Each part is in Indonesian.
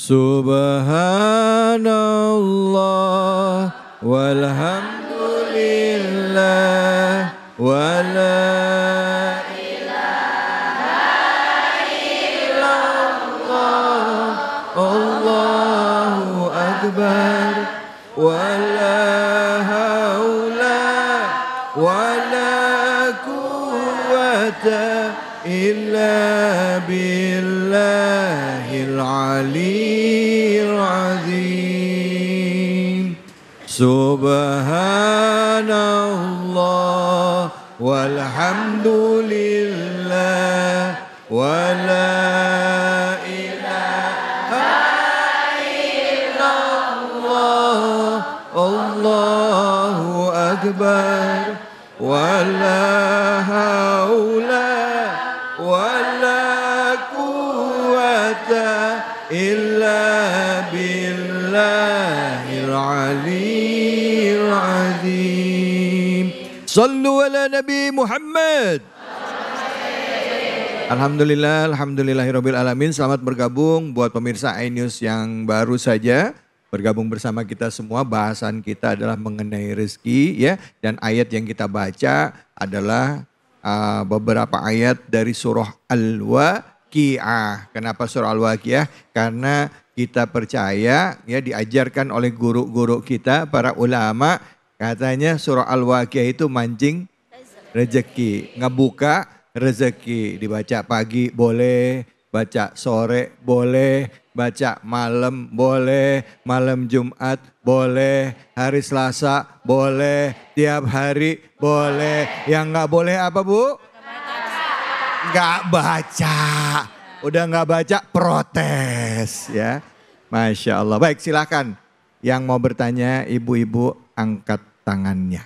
Subhanallah walhamdulillah wala ilaha illallah Allahu akbar wala haula wala quwwata illa billahil aliyyil azim. Subhanallah walhamdulillah wala ilaha illallah Allahu akbar wala haula wala quwwata illa billahil aliyyil azim. Sallu ala Nabi Muhammad. Alhamdulillahirabbil alamin. Selamat bergabung buat pemirsa iNews yang baru saja bergabung bersama kita semua. Bahasan kita adalah mengenai rezeki ya, dan ayat yang kita baca adalah beberapa ayat dari surah Al-Waqiah. Kenapa surah Al-Waqiah? Karena kita percaya ya, diajarkan oleh guru-guru kita para ulama, katanya surah Al-Waqiah itu mancing rezeki, ngebuka rezeki. Dibaca pagi boleh, baca sore boleh, baca malam boleh, malam Jumat boleh, hari Selasa boleh, tiap hari boleh. Yang nggak boleh apa Bu? Nggak baca. Udah nggak baca protes ya. Masya Allah. Baik, silakan. Yang mau bertanya ibu-ibu angkat tangannya.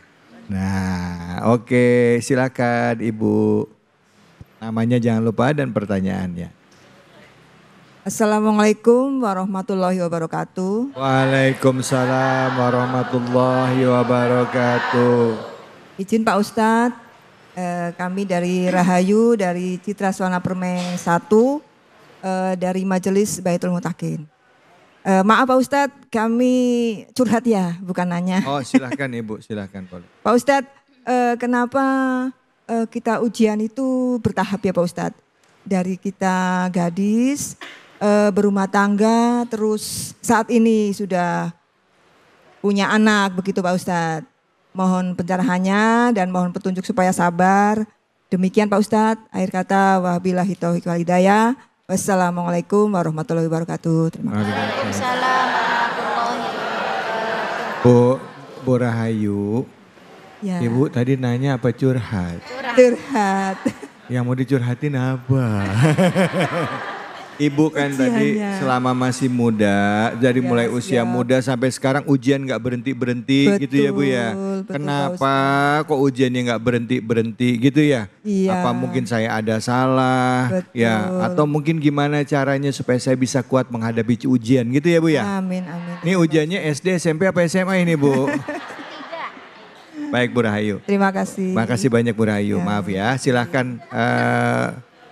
Nah oke, silakan Ibu. Namanya jangan lupa dan pertanyaannya. Assalamualaikum warahmatullahi wabarakatuh. Waalaikumsalam warahmatullahi wabarakatuh. Izin Pak Ustadz, kami dari Rahayu, dari Citra Suwana Permeng 1, dari Majelis Baitul Mutakin. Maaf Pak Ustadz, kami curhat ya, bukan nanya. Oh silahkan Ibu, silahkan. Pak Ustadz, kenapa kita ujian itu bertahap ya Pak Ustadz? Dari kita gadis, berumah tangga, terus saat ini sudah punya anak, begitu Pak Ustadz. Mohon pencerahannya dan mohon petunjuk supaya sabar. Demikian Pak Ustadz, akhir kata wabillahi taufiq wal hidayah. Wassalamualaikum warahmatullahi wabarakatuh. Terima kasih. Waalaikumsalam warahmatullahi wabarakatuh. Bu Rahayu, Ya. Ibu tadi nanya apa curhat? Curhat. Yang mau dicurhatin apa? Ibu kan tadi selama masih muda, dari mulai usia muda sampai sekarang ujian nggak berhenti-berhenti gitu ya Bu ya. Kenapa kok ujiannya nggak berhenti-berhenti gitu ya? Iya. Apa mungkin saya ada salah ya? Atau mungkin gimana caranya supaya saya bisa kuat menghadapi ujian gitu ya Bu ya? Amin, amin. Ini ujiannya SD, SMP apa SMA ini Bu? Baik Bu Rahayu. Terima kasih. Makasih banyak Bu Rahayu. Ya. Maaf ya, silahkan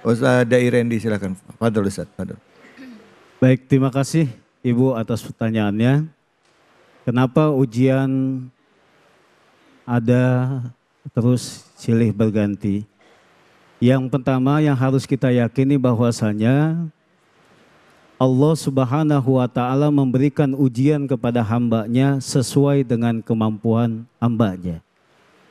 Ustaz Dairendi, silahkan. Fadol Ustaz, Fadol. Baik, terima kasih Ibu atas pertanyaannya. Kenapa ujian ada terus silih berganti? Yang pertama yang harus kita yakini bahwasanya Allah Subhanahu wa ta'ala memberikan ujian kepada hambanya sesuai dengan kemampuan hambanya.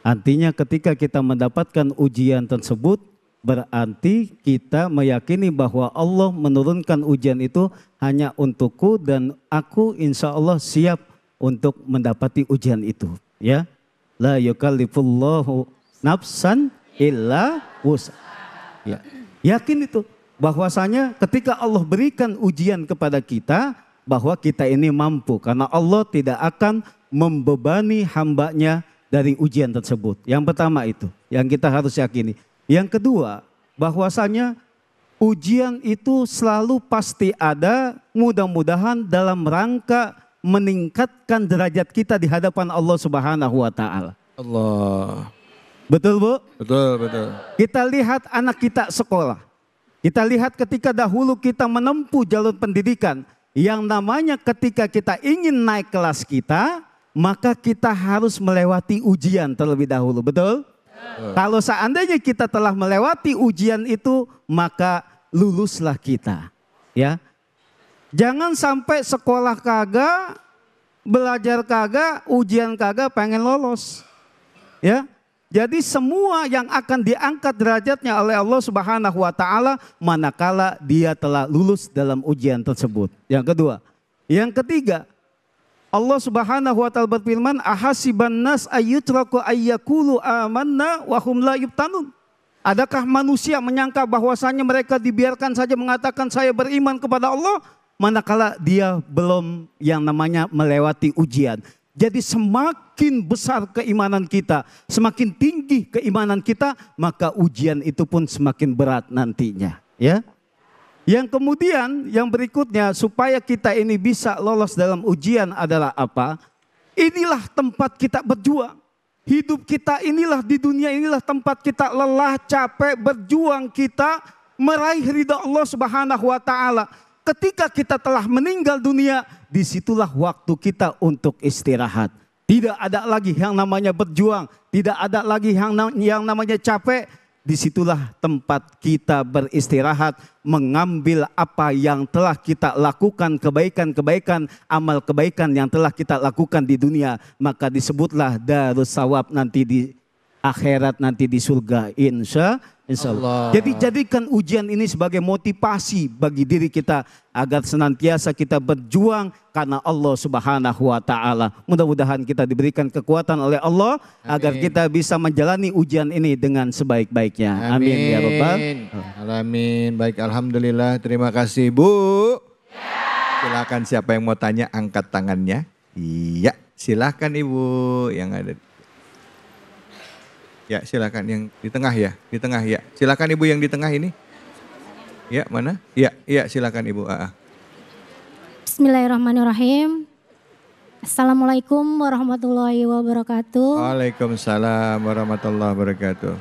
Artinya ketika kita mendapatkan ujian tersebut, berarti kita meyakini bahwa Allah menurunkan ujian itu hanya untukku dan aku insya Allah siap untuk mendapati ujian itu. Ya, la yukallifullahu nafsan illa wus'aha. Ya, yakin itu bahwasanya ketika Allah berikan ujian kepada kita bahwa kita ini mampu karena Allah tidak akan membebani hambanya dari ujian tersebut. Yang pertama itu yang kita harus yakini. Yang kedua, bahwasanya ujian itu selalu pasti ada, mudah-mudahan dalam rangka meningkatkan derajat kita di hadapan Allah Subhanahu wa ta'ala. Allah. Betul Bu? Betul, betul. Kita lihat anak kita sekolah. Kita lihat ketika dahulu kita menempuh jalur pendidikan. yang namanya ketika kita ingin naik kelas kita, maka kita harus melewati ujian terlebih dahulu, betul? Kalau seandainya kita telah melewati ujian itu, maka luluslah kita, ya. Jangan sampai sekolah kagak, belajar kagak, ujian kagak, pengen lolos, ya. Jadi semua yang akan diangkat derajatnya oleh Allah Subhanahu wa taala manakala dia telah lulus dalam ujian tersebut. Yang kedua. Yang ketiga, Allah Subhanahu wa taala berfirman, ahasiban nas ayyutraku ayyakulu amanna wa hum la yuftanun. Adakah manusia menyangka bahwasanya mereka dibiarkan saja mengatakan saya beriman kepada Allah manakala dia belum yang namanya melewati ujian. Jadi semakin besar keimanan kita, semakin tinggi keimanan kita, maka ujian itu pun semakin berat nantinya, ya. Yang kemudian, yang berikutnya supaya kita ini bisa lolos dalam ujian adalah apa? Inilah tempat kita berjuang. Hidup kita inilah di dunia inilah tempat kita lelah, capek, berjuang kita meraih ridha Allah Subhanahu wa taala. Ketika kita telah meninggal dunia, disitulah waktu kita untuk istirahat. Tidak ada lagi yang namanya berjuang, tidak ada lagi yang namanya capek. Disitulah tempat kita beristirahat, mengambil apa yang telah kita lakukan, kebaikan-kebaikan, amal kebaikan yang telah kita lakukan di dunia. Maka disebutlah darus sawab nanti di akhirat, nanti di surga, insya Allah. Jadi jadikan ujian ini sebagai motivasi bagi diri kita agar senantiasa kita berjuang karena Allah Subhanahu wa taala. Mudah-mudahan kita diberikan kekuatan oleh Allah agar kita bisa menjalani ujian ini dengan sebaik-baiknya. Amin ya rabbal alamin. Baik, alhamdulillah. Terima kasih, Bu. Silakan siapa yang mau tanya angkat tangannya. Iya, silakan Ibu yang ada. Ya, silakan yang di tengah ya, di tengah ya. Silakan Ibu yang di tengah ini. Ya, mana? Ya, iya silakan Ibu. Bismillahirrahmanirrahim. Assalamualaikum warahmatullahi wabarakatuh. Waalaikumsalam warahmatullahi wabarakatuh.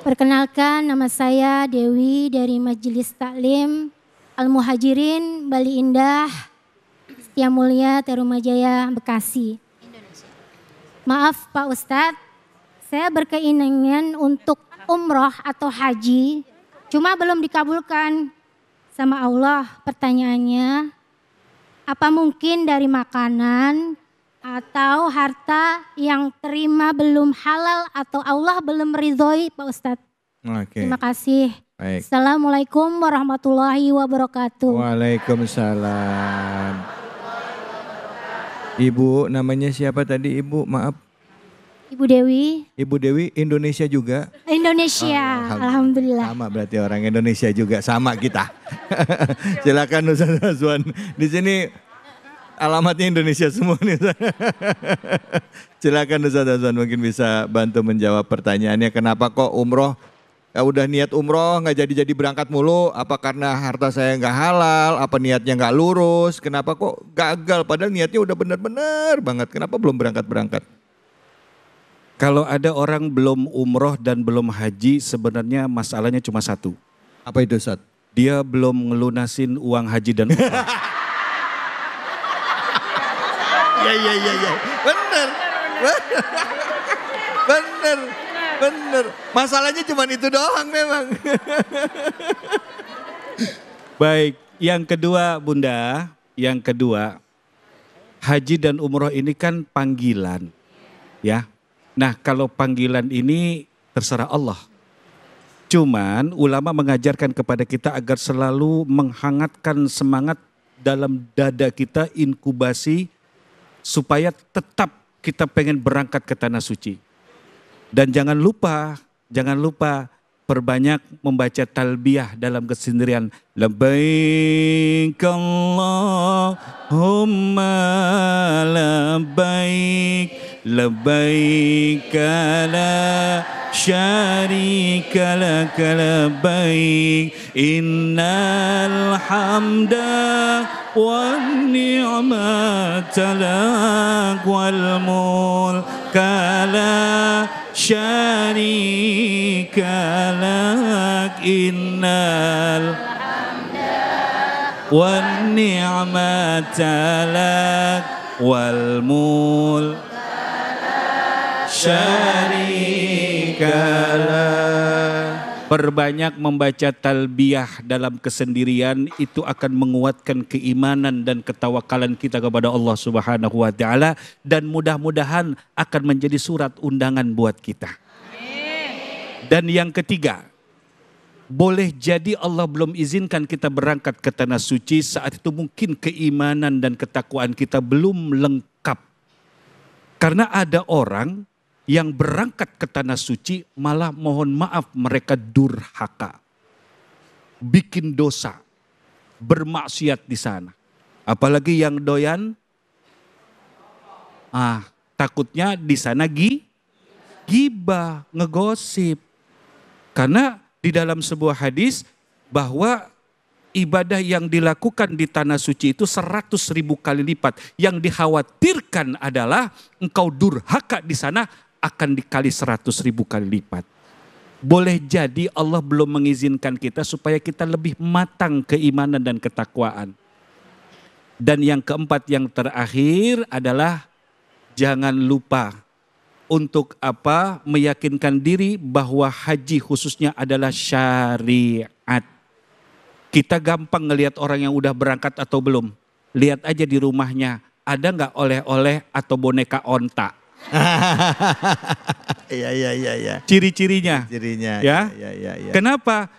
Perkenalkan, nama saya Dewi dari Majelis Taklim Al-Muhajirin Bali Indah, Setia Mulia, Tarumajaya, Bekasi. Maaf Pak Ustadz, saya berkeinginan untuk umroh atau haji, cuma belum dikabulkan sama Allah. Pertanyaannya, apa mungkin dari makanan atau harta yang terima belum halal atau Allah belum meridhoi Pak Ustadz? Oke. Terima kasih. Baik. Assalamualaikum warahmatullahi wabarakatuh. Waalaikumsalam. Ibu namanya siapa tadi Ibu? Maaf. Ibu Dewi. Ibu Dewi Indonesia juga? Indonesia, alhamdulillah. Sama berarti orang Indonesia juga, sama kita. Silakan Ustaz Azwan. Di sini alamatnya Indonesia semua nih. Silakan Ustaz Azwan mungkin bisa bantu menjawab pertanyaannya. Kenapa kok umroh, ya udah niat umroh nggak jadi berangkat mulu? Apa karena harta saya nggak halal? Apa niatnya nggak lurus? Kenapa kok gagal? Padahal niatnya udah benar-benar banget. Kenapa belum berangkat? Kalau ada orang belum umroh dan belum haji, sebenarnya masalahnya cuma satu. Apa itu Ustaz? Dia belum ngelunasin uang haji dan umroh. Ya. Bener. Masalahnya cuma itu doang memang. Baik, yang kedua Bunda, haji dan umroh ini kan panggilan, ya. Nah, kalau panggilan ini terserah Allah. Cuman ulama mengajarkan kepada kita agar selalu menghangatkan semangat dalam dada kita, inkubasi supaya tetap kita pengen berangkat ke tanah suci. Dan jangan lupa perbanyak membaca talbiyah dalam kesendirian. Labbaik Allahumma labbaik. Labbaik la syarika lak labbaik innal hamda wan ni'mata lak wal mulka la syarika lak innal hamda wan ni'mata lak wal mulk syarikalah. Perbanyak membaca talbiyah dalam kesendirian itu akan menguatkan keimanan dan ketawakalan kita kepada Allah Subhanahu wa taala dan mudah-mudahan akan menjadi surat undangan buat kita. Dan yang ketiga, boleh jadi Allah belum izinkan kita berangkat ke tanah suci saat itu mungkin keimanan dan ketakwaan kita belum lengkap. Karena ada orang yang berangkat ke tanah suci malah mohon maaf mereka durhaka. Bikin dosa, bermaksiat di sana. Apalagi yang doyan, takutnya di sana gibah, ngegosip. Karena di dalam sebuah hadis bahwa ibadah yang dilakukan di tanah suci itu 100.000 kali lipat. Yang dikhawatirkan adalah engkau durhaka di sana akan dikali 100.000 kali lipat. Boleh jadi Allah belum mengizinkan kita supaya kita lebih matang keimanan dan ketakwaan. Dan yang keempat, yang terakhir adalah jangan lupa untuk meyakinkan diri bahwa haji khususnya adalah syariat. Kita gampang ngelihat orang yang udah berangkat atau belum. Lihat aja di rumahnya, ada nggak oleh-oleh atau boneka onta. Iya. Ciri-cirinya. Ya. Kenapa?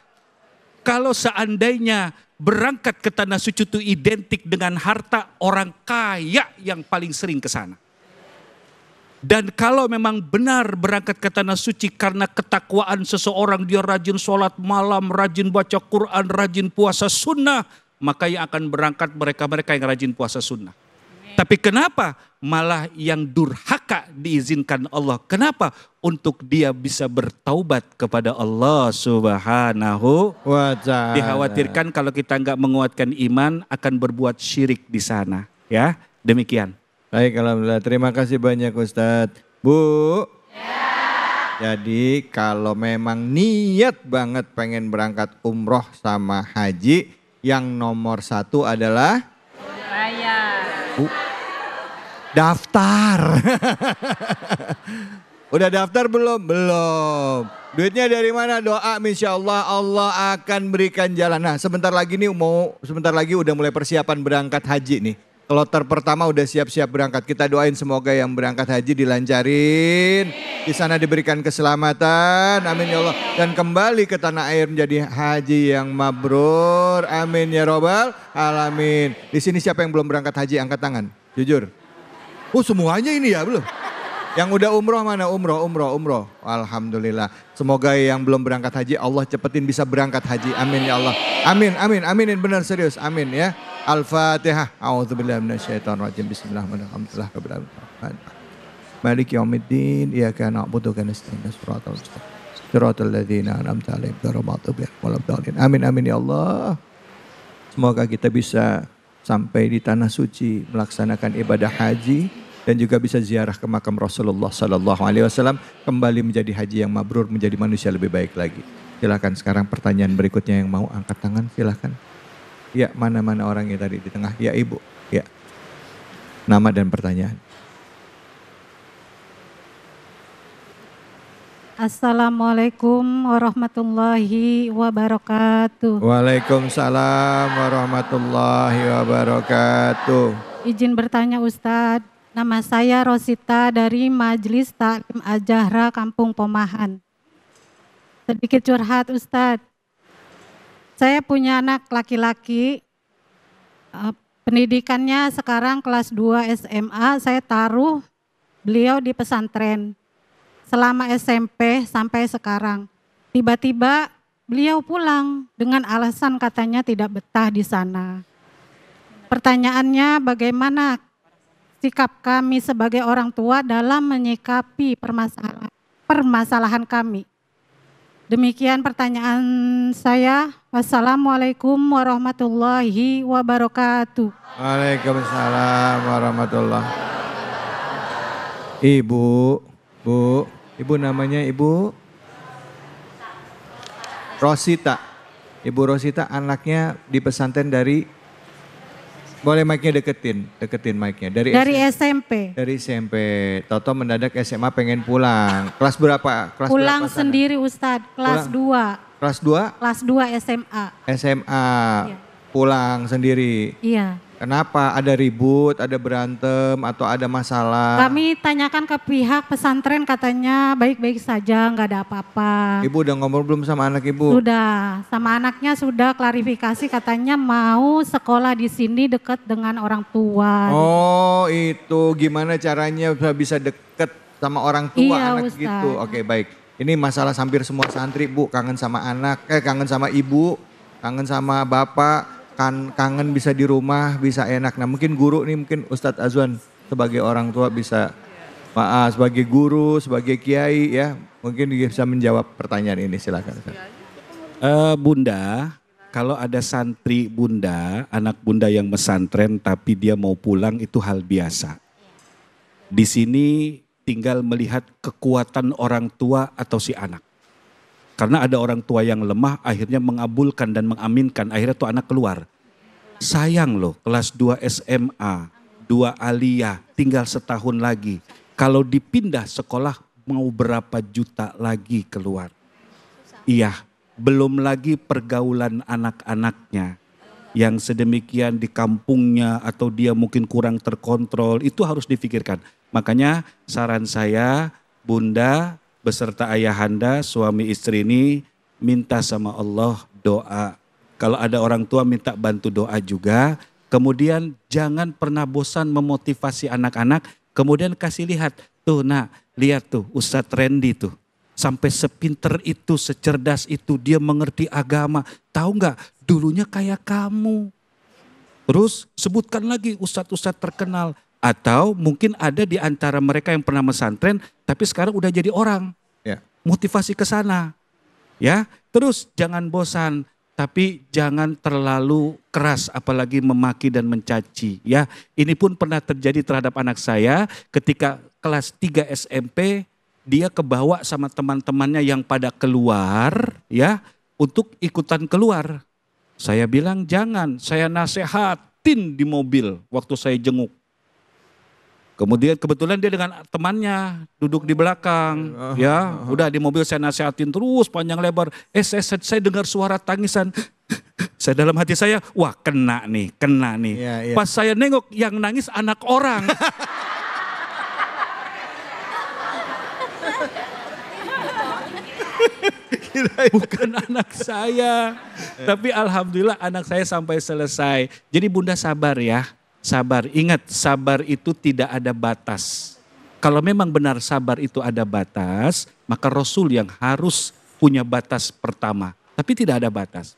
Kalau seandainya berangkat ke tanah suci itu identik dengan harta, orang kaya yang paling sering ke sana. Dan kalau memang benar berangkat ke tanah suci karena ketakwaan seseorang, dia rajin sholat malam, rajin baca Quran, rajin puasa sunnah, maka yang akan berangkat mereka-mereka yang rajin puasa sunnah. Tapi kenapa malah yang durhaka diizinkan Allah? Kenapa? Untuk dia bisa bertaubat kepada Allah Subhanahu wa ta'ala. Dikhawatirkan kalau kita nggak menguatkan iman akan berbuat syirik di sana. Ya, demikian. Baik, alhamdulillah. Terima kasih banyak Ustadz. Bu. Jadi kalau memang niat banget pengen berangkat umroh sama haji, yang nomor 1 adalah daftar. Udah daftar belum? Belum. Duitnya dari mana? Doa, insya Allah Allah akan berikan jalan. Nah sebentar lagi udah mulai persiapan berangkat haji nih. Kloter pertama udah siap-siap berangkat. Kita doain semoga yang berangkat haji dilancarin. Di sana diberikan keselamatan. Amin ya Allah. Dan kembali ke tanah air menjadi haji yang mabrur. Amin ya robbal alamin. Di sini siapa yang belum berangkat haji? Angkat tangan. Jujur. Oh semuanya ini ya belum? Yang udah umroh mana? Umroh. Alhamdulillah. Semoga yang belum berangkat haji Allah cepetin bisa berangkat haji. Amin ya Allah. Aminin benar serius. Amin ya. Al-Fatihah. A'udzubillahi minasyaitonirrajim. Bismillahirrahmanirrahim. Maliki yaumiddin. Iyyaka na'budu wa nasta'in. Shiratal ladzina an'amta 'alaihim ghairil maghdubi 'alaihim waladdallin. Amin ya Allah. Semoga kita bisa sampai di tanah suci melaksanakan ibadah haji dan juga bisa ziarah ke makam Rasulullah sallallahu alaihi wasallam, kembali menjadi haji yang mabrur, menjadi manusia lebih baik lagi. Silakan sekarang pertanyaan berikutnya yang mau angkat tangan silakan. Ya, mana-mana orangnya tadi di tengah? Ya, Ibu. Ya. Nama dan pertanyaan. Assalamualaikum warahmatullahi wabarakatuh. Waalaikumsalam warahmatullahi wabarakatuh. Izin bertanya Ustadz, nama saya Rosita dari Majelis Taklim Al-Jahra Kampung Pomahan. Sedikit curhat Ustadz, saya punya anak laki-laki, pendidikannya sekarang kelas 2 SMA, saya taruh beliau di pesantren. Selama SMP sampai sekarang, tiba-tiba beliau pulang dengan alasan katanya tidak betah di sana. Pertanyaannya bagaimana sikap kami sebagai orang tua dalam menyikapi permasalahan kami? Demikian pertanyaan saya. Wassalamualaikum warahmatullahi wabarakatuh. Waalaikumsalam warahmatullahi wabarakatuh. Ibu namanya Ibu Rosita. Ibu Rosita anaknya di pesantren dari Boleh mic-nya deketin mic-nya. Dari SMP. Dari SMP. Toto mendadak SMA pengen pulang. Kelas berapa? Kelas Pulang berapa sana? sendiri Ustadz, kelas 2. Kelas 2? Kelas 2 SMA. SMA. Iya. Pulang sendiri. Iya. Kenapa? Ada ribut, ada berantem, atau ada masalah? Kami tanyakan ke pihak pesantren katanya baik-baik saja, nggak ada apa-apa. Ibu udah ngomong belum sama anak ibu? Sudah, sama anaknya sudah klarifikasi katanya mau sekolah di sini dekat dengan orang tua. Oh itu gimana caranya bisa deket sama orang tua Iya, anak Ustaz. gitu. Oke baik. Ini masalah hampir semua santri Bu, kangen sama anak, kangen sama ibu, kangen sama bapak, kangen bisa di rumah, bisa enak. Nah mungkin guru nih, mungkin Ustadz Azwan sebagai orang tua bisa, sebagai guru, sebagai kiai ya, mungkin bisa menjawab pertanyaan ini, silakan. Bunda, kalau ada santri bunda, anak bunda yang mesantren tapi dia mau pulang itu hal biasa. Di sini tinggal melihat kekuatan orang tua atau si anak. Karena ada orang tua yang lemah akhirnya mengabulkan dan mengaminkan, akhirnya tuh anak keluar. Sayang loh kelas 2 SMA, 2 aliyah tinggal setahun lagi. Kalau dipindah sekolah mau berapa juta lagi keluar. Iya, belum lagi pergaulan anak-anaknya yang sedemikian di kampungnya atau dia mungkin kurang terkontrol, itu harus difikirkan. Makanya saran saya, Bunda beserta ayahanda, suami istri ini minta sama Allah doa. Kalau ada orang tua minta bantu doa juga. Kemudian jangan pernah bosan memotivasi anak-anak. Kemudian kasih lihat, tuh nak, lihat tuh Ustadz Randy tuh. Sampai sepinter itu, secerdas itu, dia mengerti agama. Tahu nggak? Dulunya kayak kamu. Terus sebutkan lagi ustadz-ustadz terkenal. Atau mungkin ada di antara mereka yang pernah mesantren tapi sekarang udah jadi orang. Ya. Motivasi ke sana. Ya, terus jangan bosan tapi jangan terlalu keras apalagi memaki dan mencaci ya. Ini pun pernah terjadi terhadap anak saya ketika kelas 3 SMP, dia kebawa sama teman-temannya yang pada keluar ya untuk ikutan keluar. Saya bilang jangan, saya nasehatin di mobil waktu saya jenguk. Kemudian kebetulan dia dengan temannya duduk di belakang, ya udah di mobil saya nasihatin terus panjang lebar. Saya dengar suara tangisan, saya dalam hati saya, wah kena nih. Iya, iya. Pas saya nengok yang nangis anak orang. Bukan anak saya, tapi alhamdulillah anak saya sampai selesai. Jadi Bunda sabar ya. Sabar, ingat sabar itu tidak ada batas. Kalau memang benar sabar itu ada batas, maka Rasul yang harus punya batas pertama. Tapi tidak ada batas.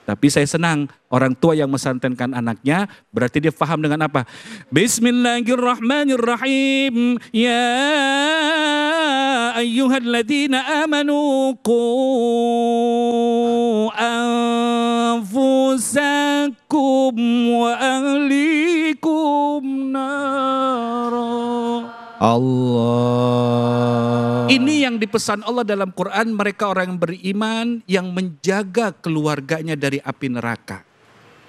Tapi saya senang orang tua yang mesantrenkan anaknya berarti dia paham dengan apa? Bismillahirrahmanirrahim. Ya ayyuhalladzina amanu qu anfusakum wa ahlikum nara. Allah. Ini yang dipesan Allah dalam Quran, mereka orang yang beriman yang menjaga keluarganya dari api neraka.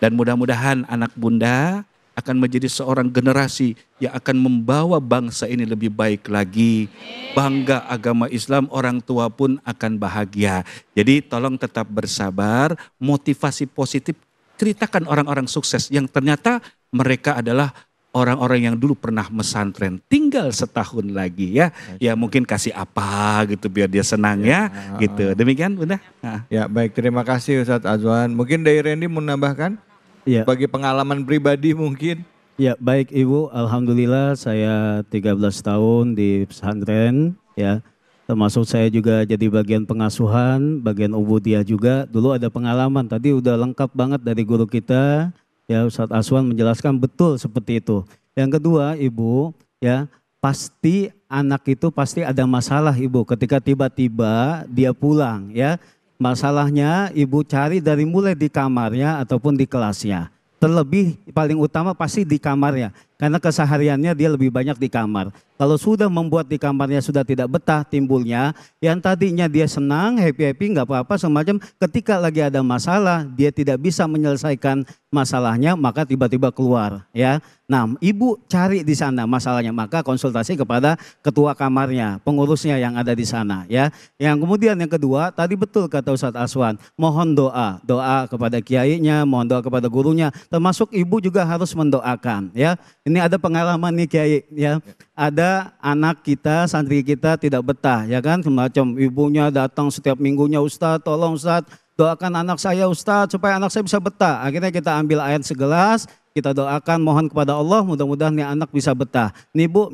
Dan mudah-mudahan anak Bunda akan menjadi seorang generasi yang akan membawa bangsa ini lebih baik lagi. Bangga agama Islam, orang tua pun akan bahagia. Jadi tolong tetap bersabar, motivasi positif, ceritakan orang-orang sukses yang ternyata mereka adalah orang-orang yang dulu pernah mesantren, tinggal setahun lagi ya. Ya mungkin kasih apa gitu biar dia senang ya gitu. Demikian Bunda. Ya baik, terima kasih Ustadz Azwan. Mungkin dari Randy mau menambahkan? Ya. Bagi pengalaman pribadi mungkin. Ya baik Ibu, alhamdulillah saya 13 tahun di pesantren ya. Termasuk saya juga jadi bagian pengasuhan, bagian ubudiyah juga. Dulu ada pengalaman, tadi udah lengkap banget dari guru kita. Ya Ustadz Azwan menjelaskan betul seperti itu. Yang kedua Ibu, ya pasti anak itu pasti ada masalah Ibu ketika tiba-tiba dia pulang ya. Masalahnya Ibu cari dari mulai di kamarnya ataupun di kelasnya. Terlebih paling utama pasti di kamarnya. Karena kesehariannya dia lebih banyak di kamar. Kalau sudah membuat di kamarnya sudah tidak betah timbulnya, yang tadinya dia senang, happy-happy, nggak apa-apa semacam, ketika lagi ada masalah, dia tidak bisa menyelesaikan masalahnya, maka tiba-tiba keluar. Ya, nah ibu cari di sana masalahnya, maka konsultasi kepada ketua kamarnya, pengurusnya yang ada di sana. Ya, yang kemudian yang kedua, tadi betul kata Ustadz Aswan, mohon doa kepada kiainya, mohon doa kepada gurunya, termasuk ibu juga harus mendoakan. Ya, ini ada pengalaman nih kiai. Ya, ada anak kita, santri kita tidak betah, ya kan, semacam ibunya datang setiap minggunya, Ustadz tolong Ustadz doakan anak saya Ustadz supaya anak saya bisa betah. Akhirnya kita ambil air segelas, kita doakan mohon kepada Allah mudah-mudahan nih anak bisa betah. Nih Bu,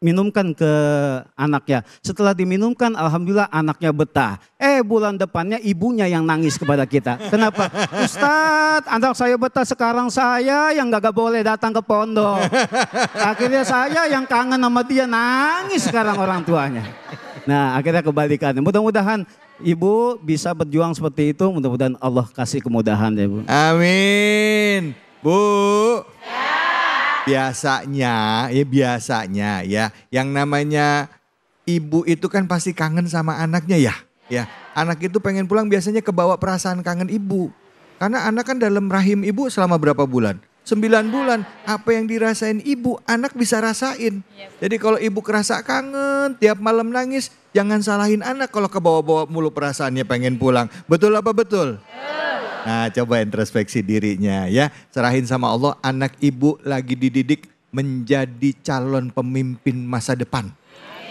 minumkan ke anaknya. Setelah diminumkan alhamdulillah anaknya betah. Bulan depannya ibunya yang nangis kepada kita. Kenapa? Ustadz anak saya betah, sekarang saya yang gak boleh datang ke pondok. Akhirnya saya yang kangen sama dia, nangis sekarang orang tuanya. Nah akhirnya kebalikannya. Mudah-mudahan ibu bisa berjuang seperti itu, mudah-mudahan Allah kasih kemudahan ya Bu. Amin. Bu. Biasanya ya yang namanya ibu itu kan pasti kangen sama anaknya ya. Ya, anak itu pengen pulang biasanya kebawa perasaan kangen ibu. Karena anak kan dalam rahim ibu selama berapa bulan? 9 bulan. Apa yang dirasain ibu, anak bisa rasain. Jadi kalau ibu kerasa kangen, tiap malam nangis, jangan salahin anak kalau kebawa-bawa mulu perasaannya pengen pulang. Betul apa betul? Nah, coba introspeksi dirinya ya. Serahin sama Allah, anak ibu lagi dididik menjadi calon pemimpin masa depan.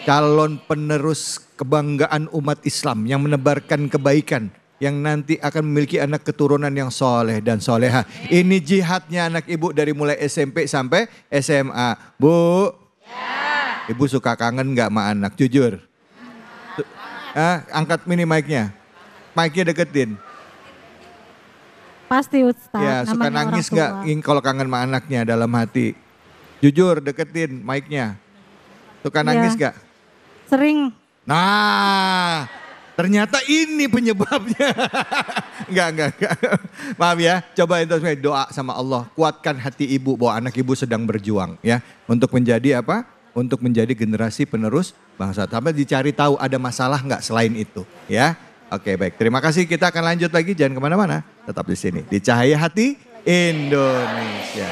Calon penerus kebanggaan umat Islam yang menebarkan kebaikan. Yang nanti akan memiliki anak keturunan yang soleh dan soleha. Ini jihadnya anak ibu dari mulai SMP sampai SMA. Bu, ibu suka kangen gak sama anak? Jujur. Angkat mini mic-nya. Mic-nya deketin. Pasti Ustadz. Ya, suka nangis gak kalau kangen sama anaknya dalam hati? Jujur, deketin mic-nya. Suka nangis gak? Sering. Nah, ternyata ini penyebabnya. Enggak. Maaf ya, coba introspeksi, doa sama Allah. Kuatkan hati ibu bahwa anak ibu sedang berjuang ya. Untuk menjadi apa? Untuk menjadi generasi penerus bangsa. Sampai dicari tahu ada masalah nggak selain itu ya. Oke baik, terima kasih. Kita akan lanjut lagi, jangan kemana-mana. Tetap di sini, di Cahaya Hati Indonesia.